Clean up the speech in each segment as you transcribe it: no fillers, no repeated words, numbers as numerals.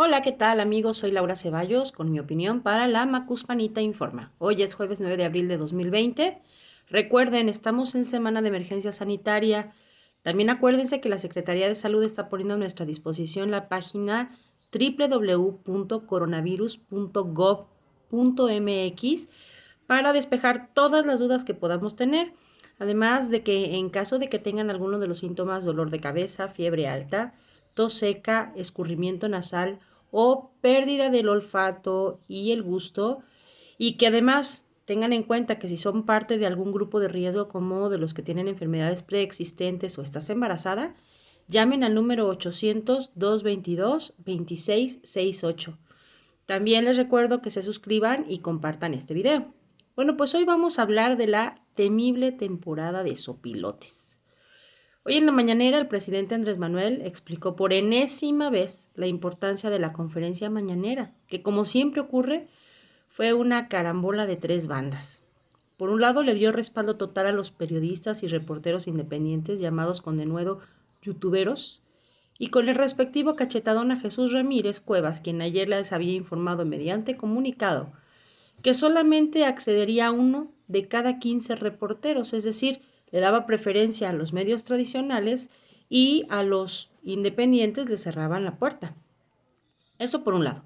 Hola, ¿qué tal amigos? Soy Laura Ceballos con mi opinión para la Macuspanita Informa. Hoy es jueves 9 de abril de 2020. Recuerden, estamos en semana de emergencia sanitaria. También acuérdense que la Secretaría de Salud está poniendo a nuestra disposición la página www.coronavirus.gov.mx para despejar todas las dudas que podamos tener. Además de que en caso de que tengan alguno de los síntomas, dolor de cabeza, fiebre alta, tos seca, escurrimiento nasal o pérdida del olfato y el gusto, y que además tengan en cuenta que si son parte de algún grupo de riesgo como de los que tienen enfermedades preexistentes o estás embarazada, llamen al número 800-222-2668. También les recuerdo que se suscriban y compartan este video. Bueno, pues hoy vamos a hablar de la temible temporada de sopilotes. Hoy en la mañanera el presidente Andrés Manuel explicó por enésima vez la importancia de la conferencia mañanera, que como siempre ocurre, fue una carambola de tres bandas. Por un lado, le dio respaldo total a los periodistas y reporteros independientes llamados con denuedo youtuberos, y con el respectivo cachetadón a Jesús Ramírez Cuevas, quien ayer les había informado mediante comunicado que solamente accedería a uno de cada 15 reporteros, es decir, le daba preferencia a los medios tradicionales y a los independientes le cerraban la puerta. Eso por un lado.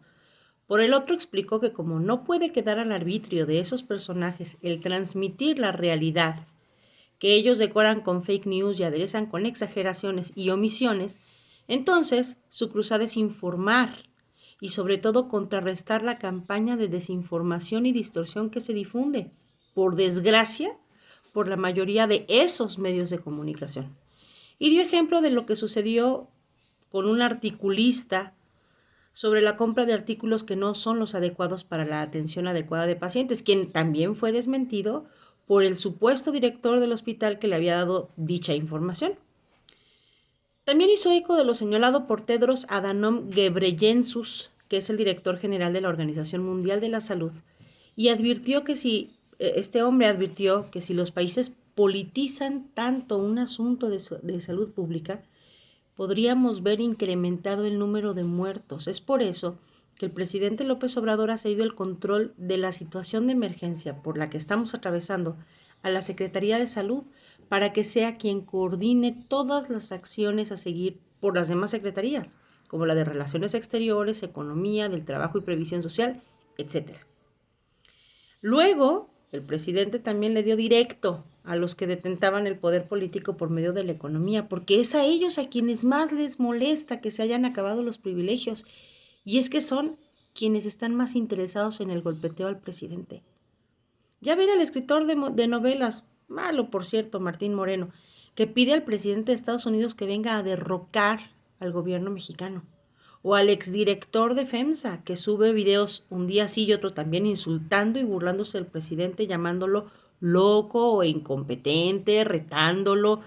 Por el otro explicó que como no puede quedar al arbitrio de esos personajes el transmitir la realidad, que ellos decoran con fake news y aderezan con exageraciones y omisiones, entonces su cruzada es informar y sobre todo contrarrestar la campaña de desinformación y distorsión que se difunde, por desgracia, por la mayoría de esos medios de comunicación. Y dio ejemplo de lo que sucedió con un articulista sobre la compra de artículos que no son los adecuados para la atención adecuada de pacientes, quien también fue desmentido por el supuesto director del hospital que le había dado dicha información. También hizo eco de lo señalado por Tedros Adhanom Ghebreyesus, que es el director general de la Organización Mundial de la Salud, y advirtió que si este hombre advirtió que si los países politizan tanto un asunto de salud pública, podríamos ver incrementado el número de muertos. Es por eso que el presidente López Obrador ha cedido el control de la situación de emergencia por la que estamos atravesando a la Secretaría de Salud para que sea quien coordine todas las acciones a seguir por las demás secretarías, como la de Relaciones Exteriores, Economía, del Trabajo y Previsión Social, etc. Luego, el presidente también le dio directo a los que detentaban el poder político por medio de la economía, porque es a ellos a quienes más les molesta que se hayan acabado los privilegios, y es que son quienes están más interesados en el golpeteo al presidente. Ya ven al escritor de novelas, malo por cierto, Martín Moreno, que pide al presidente de Estados Unidos que venga a derrocar al gobierno mexicano. O al exdirector de FEMSA, que sube videos un día sí y otro también insultando y burlándose del presidente, llamándolo loco o incompetente, retándolo.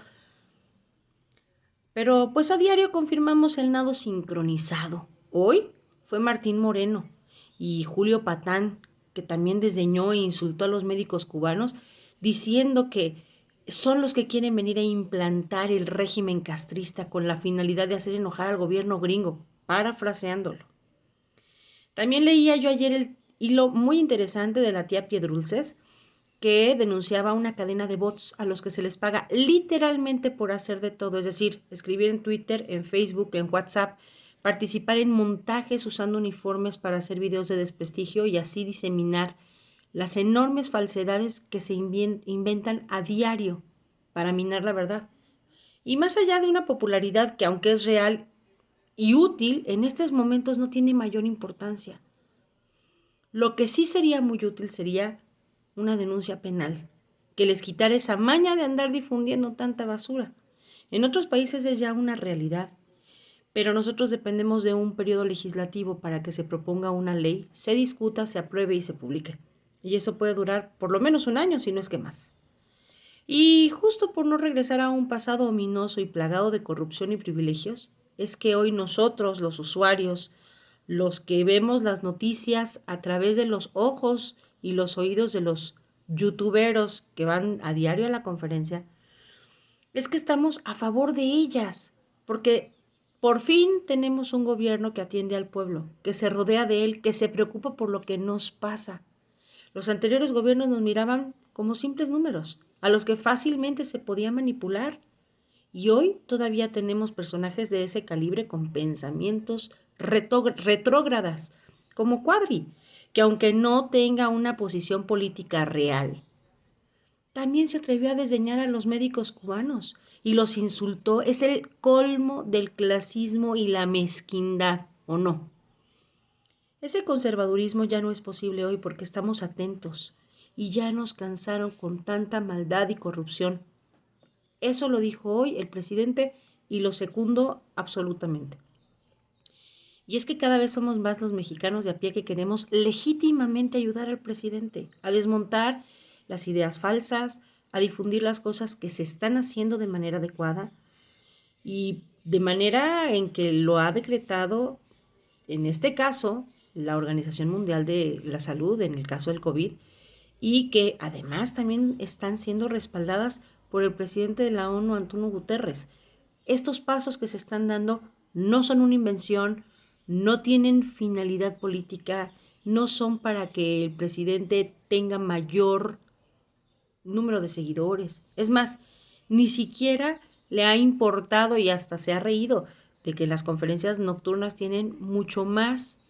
Pero pues a diario confirmamos el nado sincronizado. Hoy fue Martín Moreno y Julio Patán, que también desdeñó e insultó a los médicos cubanos, diciendo que son los que quieren venir a implantar el régimen castrista con la finalidad de hacer enojar al gobierno gringo, parafraseándolo. También leía yo ayer el hilo muy interesante de la tía Piedrulces, que denunciaba una cadena de bots a los que se les paga literalmente por hacer de todo, es decir, escribir en Twitter, en Facebook, en WhatsApp, participar en montajes usando uniformes para hacer videos de desprestigio y así diseminar las enormes falsedades que se inventan a diario para minar la verdad. Y más allá de una popularidad que aunque es real y útil, en estos momentos no tiene mayor importancia. Lo que sí sería muy útil sería una denuncia penal, que les quitara esa maña de andar difundiendo tanta basura. En otros países es ya una realidad, pero nosotros dependemos de un periodo legislativo para que se proponga una ley, se discuta, se apruebe y se publique. Y eso puede durar por lo menos un año, si no es que más. Y justo por no regresar a un pasado ominoso y plagado de corrupción y privilegios, es que hoy nosotros, los usuarios, los que vemos las noticias a través de los ojos y los oídos de los youtuberos que van a diario a la conferencia, es que estamos a favor de ellas, porque Por fin tenemos un gobierno que atiende al pueblo, que se rodea de él, que se preocupa por lo que nos pasa. Los anteriores gobiernos nos miraban como simples números, a los que fácilmente se podía manipular. Y hoy todavía tenemos personajes de ese calibre con pensamientos retrógradas, como Cuadri, que aunque no tenga una posición política real, también se atrevió a desdeñar a los médicos cubanos y los insultó. Es el colmo del clasismo y la mezquindad, ¿o no? Ese conservadurismo ya no es posible hoy porque estamos atentos y ya nos cansaron con tanta maldad y corrupción. Eso lo dijo hoy el presidente y lo secundo absolutamente. Y es que cada vez somos más los mexicanos de a pie que queremos legítimamente ayudar al presidente a desmontar las ideas falsas, a difundir las cosas que se están haciendo de manera adecuada y de manera en que lo ha decretado, en este caso, la Organización Mundial de la Salud, en el caso del COVID, y que además también están siendo respaldadas por el presidente de la ONU, Antonio Guterres. Estos pasos que se están dando no son una invención, no tienen finalidad política, no son para que el presidente tenga mayor número de seguidores. Es más, ni siquiera le ha importado y hasta se ha reído de que las conferencias nocturnas tienen mucho más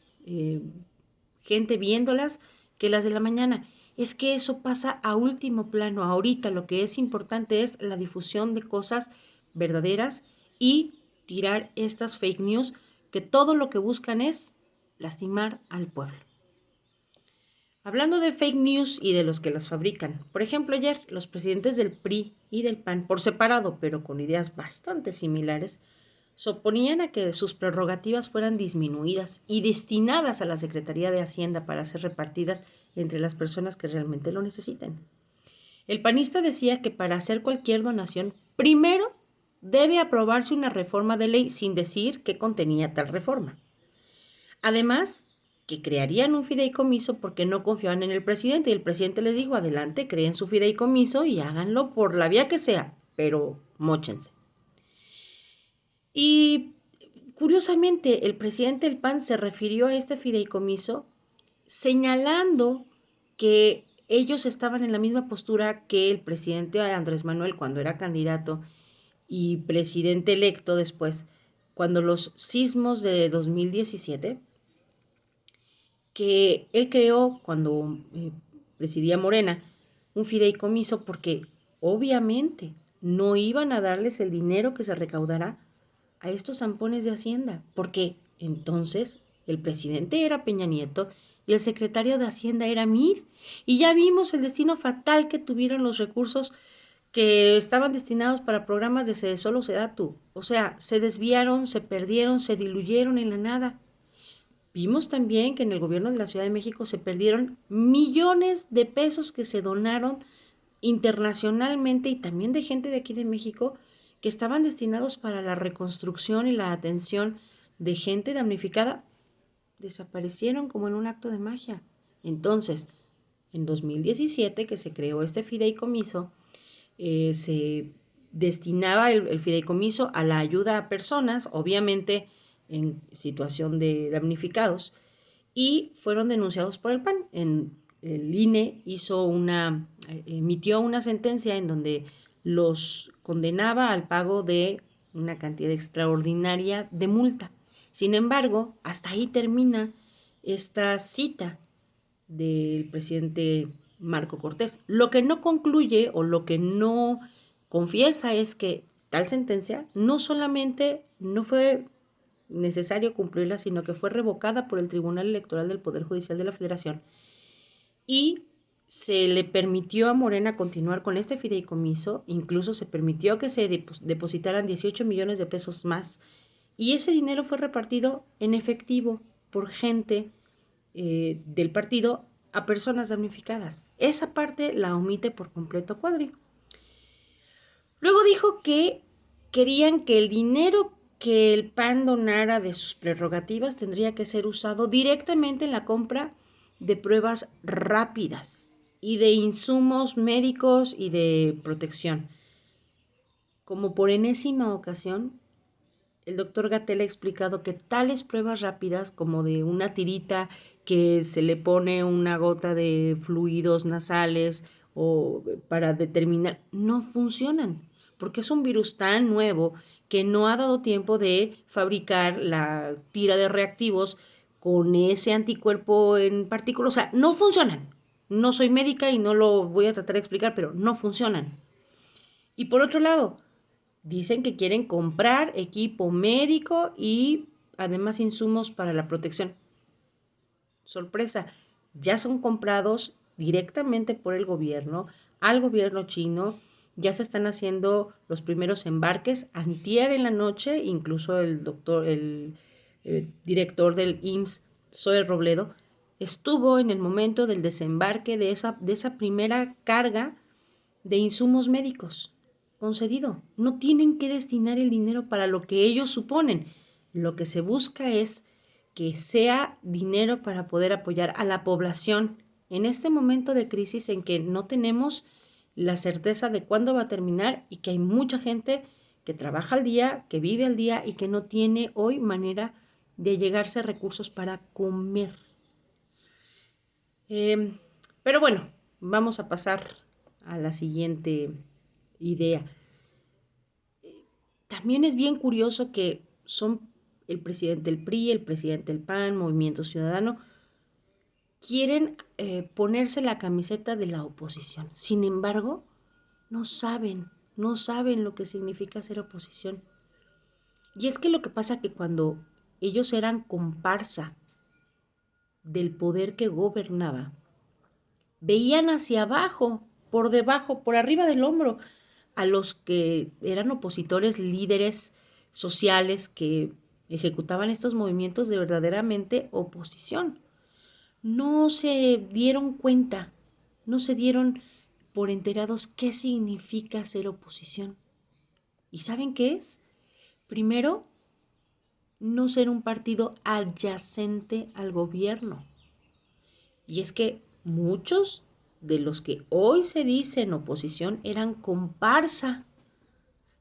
gente viéndolas que las de la mañana. Es que eso pasa a último plano. Ahorita lo que es importante es la difusión de cosas verdaderas y tirar estas fake news que todo lo que buscan es lastimar al pueblo. Hablando de fake news y de los que las fabrican, por ejemplo, ayer los presidentes del PRI y del PAN, por separado, pero con ideas bastante similares, se oponían a que sus prerrogativas fueran disminuidas y destinadas a la Secretaría de Hacienda para ser repartidas entre las personas que realmente lo necesiten. El panista decía que para hacer cualquier donación, primero debe aprobarse una reforma de ley sin decir qué contenía tal reforma. Además, que crearían un fideicomiso porque no confiaban en el presidente y el presidente les dijo, adelante, creen su fideicomiso y háganlo por la vía que sea, pero móchense. Y curiosamente, el presidente del PAN se refirió a este fideicomiso señalando que ellos estaban en la misma postura que el presidente Andrés Manuel cuando era candidato y presidente electo después, cuando los sismos de 2017, que él creó cuando presidía Morena, un fideicomiso porque obviamente no iban a darles el dinero que se recaudará a estos zampones de Hacienda, porque entonces el presidente era Peña Nieto y el secretario de Hacienda era Mid, y ya vimos el destino fatal que tuvieron los recursos que estaban destinados para programas de Sedesol o Sedatu. O sea, se desviaron, se perdieron, se diluyeron en la nada. Vimos también que en el gobierno de la Ciudad de México se perdieron millones de pesos que se donaron internacionalmente y también de gente de aquí de México que estaban destinados para la reconstrucción y la atención de gente damnificada. Desaparecieron como en un acto de magia. Entonces, en 2017 que se creó este fideicomiso, se destinaba el fideicomiso a la ayuda a personas, obviamente en situación de damnificados, y fueron denunciados por el PAN. El INE emitió una sentencia en donde los condenaba al pago de una cantidad extraordinaria de multa. Sin embargo, hasta ahí termina esta cita del presidente Marco Cortés. Lo que no concluye o lo que no confiesa es que tal sentencia no solamente no fue necesario cumplirla, sino que fue revocada por el Tribunal Electoral del Poder Judicial de la Federación y se le permitió a Morena continuar con este fideicomiso, incluso se permitió que se depositaran 18 millones de pesos más y ese dinero fue repartido en efectivo por gente del partido a personas damnificadas. Esa parte la omite por completo Cuadri. Luego dijo que querían que el dinero que el PAN donara de sus prerrogativas tendría que ser usado directamente en la compra de pruebas rápidas y de insumos médicos y de protección. Como por enésima ocasión, el doctor Gatell ha explicado que tales pruebas rápidas como de una tirita que se le pone una gota de fluidos nasales o para determinar, no funcionan, porque es un virus tan nuevo que no ha dado tiempo de fabricar la tira de reactivos con ese anticuerpo en particular. O sea, no funcionan. No soy médica y no lo voy a tratar de explicar, pero no funcionan. Y por otro lado, dicen que quieren comprar equipo médico y además insumos para la protección. Sorpresa, ya son comprados directamente por el gobierno, al gobierno chino. Ya se están haciendo los primeros embarques. Antier en la noche, incluso el director del IMSS, Zoe Robledo, estuvo en el momento del desembarque de esa primera carga de insumos médicos concedido. No tienen que destinar el dinero para lo que ellos suponen. Lo que se busca es que sea dinero para poder apoyar a la población en este momento de crisis en que no tenemos la certeza de cuándo va a terminar y que hay mucha gente que trabaja al día, que vive al día y que no tiene hoy manera de llegarse a recursos para comer. Pero bueno, vamos a pasar a la siguiente idea. También es bien curioso que son el presidente del PRI, el presidente del PAN, Movimiento Ciudadano, quieren ponerse la camiseta de la oposición. Sin embargo, no saben lo que significa ser oposición. Y es que lo que pasa es que cuando ellos eran comparsa del poder que gobernaba, veían hacia abajo, por debajo, por arriba del hombro, a los que eran opositores, líderes sociales que ejecutaban estos movimientos de verdaderamente oposición. No se dieron cuenta, no se dieron por enterados qué significa ser oposición. ¿Y saben qué es? Primero, no ser un partido adyacente al gobierno. Y es que muchos de los que hoy se dicen oposición eran comparsa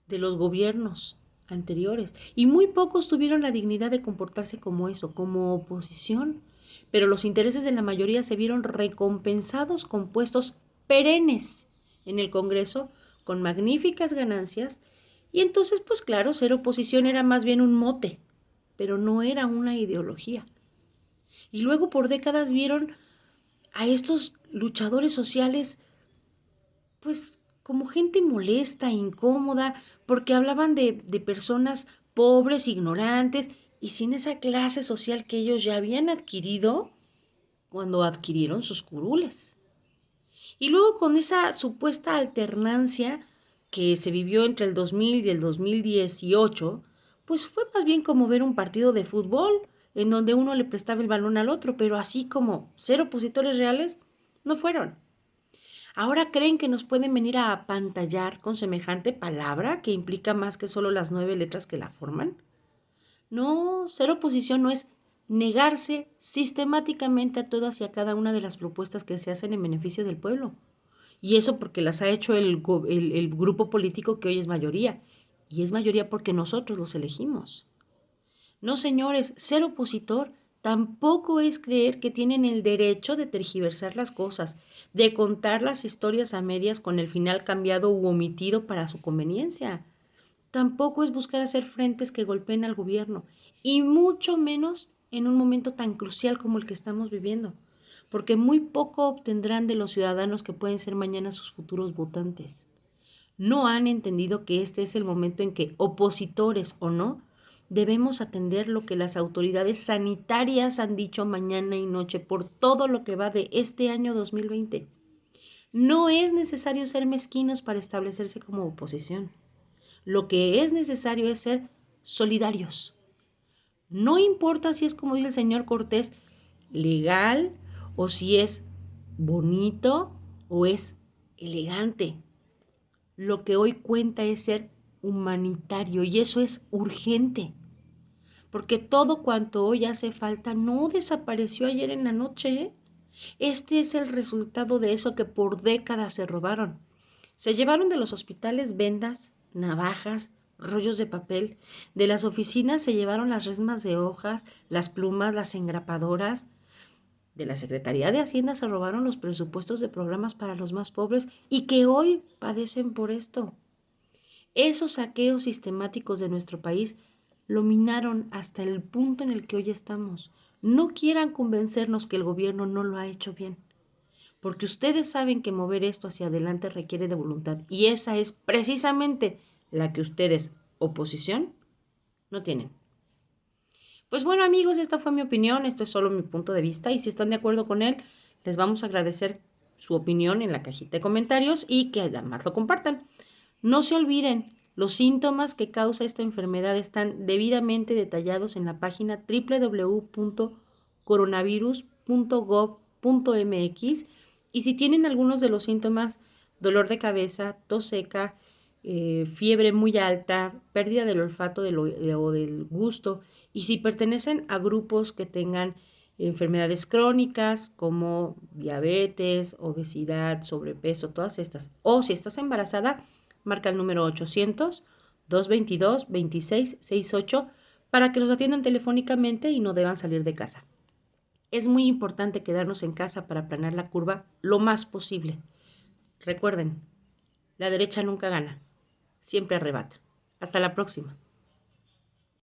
de los gobiernos anteriores y muy pocos tuvieron la dignidad de comportarse como eso, como oposición. Pero los intereses de la mayoría se vieron recompensados con puestos perennes en el Congreso, con magníficas ganancias, y entonces, pues claro, ser oposición era más bien un mote, pero no era una ideología. Y luego por décadas vieron a estos luchadores sociales, pues como gente molesta, incómoda, porque hablaban de personas pobres, ignorantes y sin esa clase social que ellos ya habían adquirido cuando adquirieron sus curules. Y luego con esa supuesta alternancia que se vivió entre el 2000 y el 2018, pues fue más bien como ver un partido de fútbol en donde uno le prestaba el balón al otro, pero así como ser opositores reales, no fueron. Ahora creen que nos pueden venir a apantallar con semejante palabra que implica más que solo las 9 letras que la forman. No, ser oposición no es negarse sistemáticamente a todas y a cada una de las propuestas que se hacen en beneficio del pueblo. Y eso porque las ha hecho el grupo político que hoy es mayoría. Y es mayoría porque nosotros los elegimos. No, señores, ser opositor tampoco es creer que tienen el derecho de tergiversar las cosas, de contar las historias a medias con el final cambiado u omitido para su conveniencia. Tampoco es buscar hacer frentes que golpeen al gobierno, y mucho menos en un momento tan crucial como el que estamos viviendo, porque muy poco obtendrán de los ciudadanos que pueden ser mañana sus futuros votantes. No han entendido que este es el momento en que, opositores o no, debemos atender lo que las autoridades sanitarias han dicho mañana y noche por todo lo que va de este año 2020. No es necesario ser mezquinos para establecerse como oposición. Lo que es necesario es ser solidarios. No importa si es, como dice el señor Cortés, legal o si es bonito o es elegante. Lo que hoy cuenta es ser humanitario y eso es urgente. Porque todo cuanto hoy hace falta no desapareció ayer en la noche, ¿eh? Este es el resultado de eso que por décadas se robaron. Se llevaron de los hospitales vendas, navajas, rollos de papel. De las oficinas se llevaron las resmas de hojas, las plumas, las engrapadoras. De la Secretaría de Hacienda se robaron los presupuestos de programas para los más pobres y que hoy padecen por esto. Esos saqueos sistemáticos de nuestro país lo minaron hasta el punto en el que hoy estamos. No quieran convencernos que el gobierno no lo ha hecho bien, porque ustedes saben que mover esto hacia adelante requiere de voluntad y esa es precisamente la que ustedes, oposición, no tienen. Pues bueno, amigos, esta fue mi opinión, esto es solo mi punto de vista y si están de acuerdo con él, les vamos a agradecer su opinión en la cajita de comentarios y que además lo compartan. No se olviden, los síntomas que causa esta enfermedad están debidamente detallados en la página www.coronavirus.gov.mx y si tienen algunos de los síntomas, dolor de cabeza, tos seca, fiebre muy alta, pérdida del olfato o del gusto, y si pertenecen a grupos que tengan enfermedades crónicas como diabetes, obesidad, sobrepeso, todas estas, o si estás embarazada, marca el número 800-222-2668 para que los atiendan telefónicamente y no deban salir de casa. Es muy importante quedarnos en casa para aplanar la curva lo más posible. Recuerden, la derecha nunca gana, siempre arrebata. Hasta la próxima.